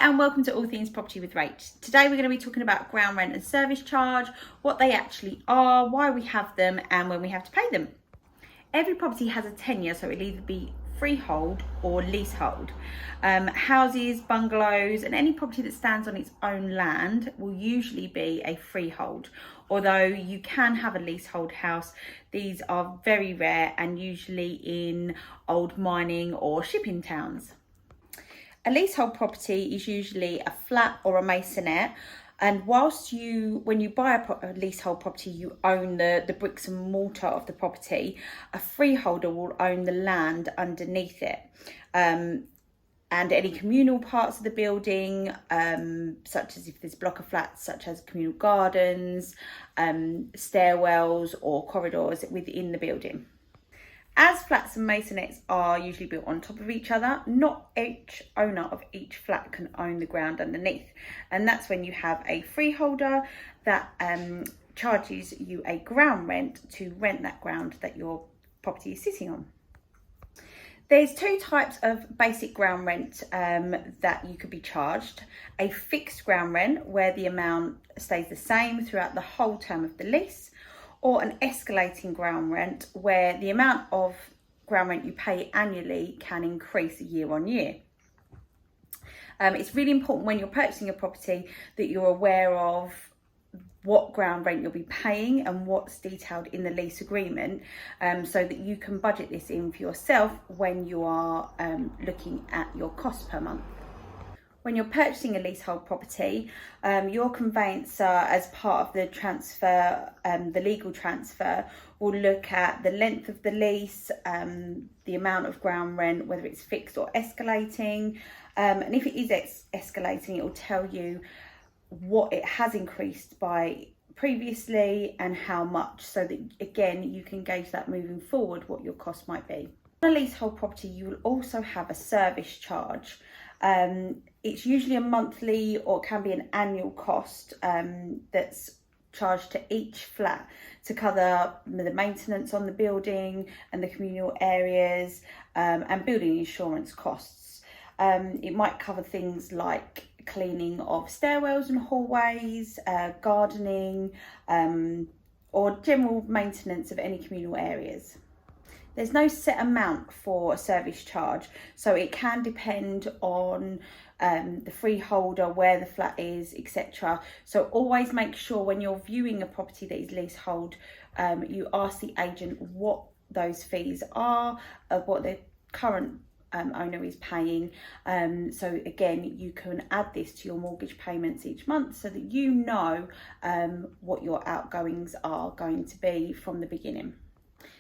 and welcome to All Things Property with Rach. Today we're going to be talking about ground rent and service charge, what they actually are, why we have them and when we have to pay them. Every property has a tenure, so it'll either be freehold or leasehold. Houses, bungalows and any property that stands on its own land will usually be a freehold. Although you can have a leasehold house, these are very rare and usually in old mining or shipping towns. A leasehold property is usually a flat or a masonette, and whilst when you buy a leasehold property, you own the bricks and mortar of the property, a freeholder will own the land underneath it. And any communal parts of the building, such as if there's a block of flats, such as communal gardens, stairwells or corridors within the building. As flats and masonettes are usually built on top of each other, not each owner of each flat can own the ground underneath. And that's when you have a freeholder that charges you a ground rent to rent that ground that your property is sitting on. There's two types of basic ground rent that you could be charged. A fixed ground rent, where the amount stays the same throughout the whole term of the lease, or an escalating ground rent, where the amount of ground rent you pay annually can increase year on year. It's really important when you're purchasing a property that you're aware of what ground rent you'll be paying and what's detailed in the lease agreement, so that you can budget this in for yourself when you are looking at your cost per month. When you're purchasing a leasehold property, your conveyancer, as part of the transfer, the legal transfer, will look at the length of the lease, the amount of ground rent, whether it's fixed or escalating. And if it is escalating, it will tell you what it has increased by previously and how much, so that again you can gauge that moving forward what your cost might be. On a leasehold property, you will also have a service charge. It's usually a monthly or can be an annual cost that's charged to each flat to cover the maintenance on the building and the communal areas, and building insurance costs. It might cover things like cleaning of stairwells and hallways, gardening, or general maintenance of any communal areas. There's no set amount for a service charge, so it can depend on the freeholder, where the flat is, etc. So always make sure when you're viewing a property that is leasehold, you ask the agent what those fees are, what the current owner is paying. So again, you can add this to your mortgage payments each month so that you know what your outgoings are going to be from the beginning.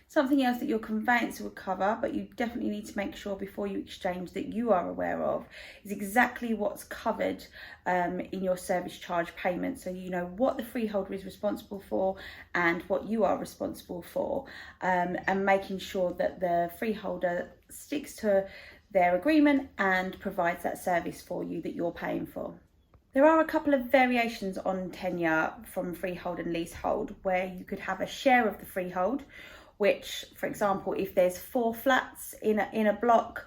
Something else that your conveyancer will cover, but you definitely need to make sure before you exchange that you are aware of, is exactly what's covered in your service charge payment, so you know what the freeholder is responsible for and what you are responsible for, and making sure that the freeholder sticks to their agreement and provides that service for you that you're paying for. There are a couple of variations on tenure from freehold and leasehold, where you could have a share of the freehold, which, for example, if there's 4 flats in a block,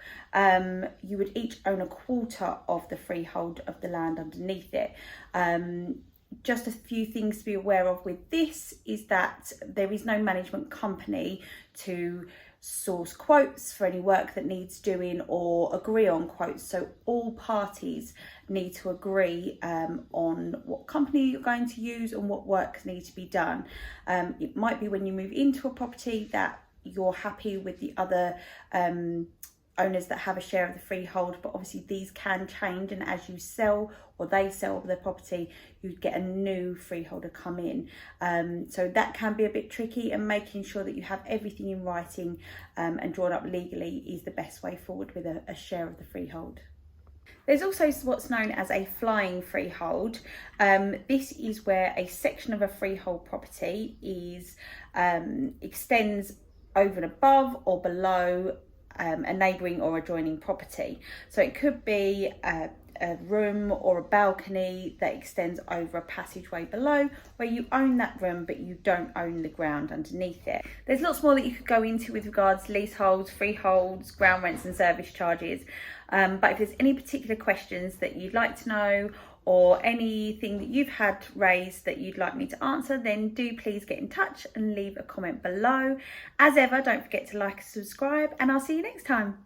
you would each own a quarter of the freehold of the land underneath it. Just a few things to be aware of with this is that there is no management company to source quotes for any work that needs doing or agree on quotes. So all parties need to agree on what company you're going to use and what works need to be done. It might be when you move into a property that you're happy with the other owners that have a share of the freehold, but obviously these can change, and as you sell or they sell the property, you get a new freeholder come in. So that can be a bit tricky, and making sure that you have everything in writing and drawn up legally is the best way forward with a share of the freehold. There's also what's known as a flying freehold. This is where a section of a freehold property extends over and above or below a neighbouring or adjoining property. So it could be a room or a balcony that extends over a passageway below, where you own that room but you don't own the ground underneath it. There's lots more that you could go into with regards to leaseholds, freeholds, ground rents and service charges, but if there's any particular questions that you'd like to know, or anything that you've had raised that you'd like me to answer, then do please get in touch and leave a comment below. As ever, don't forget to like and subscribe, and I'll see you next time.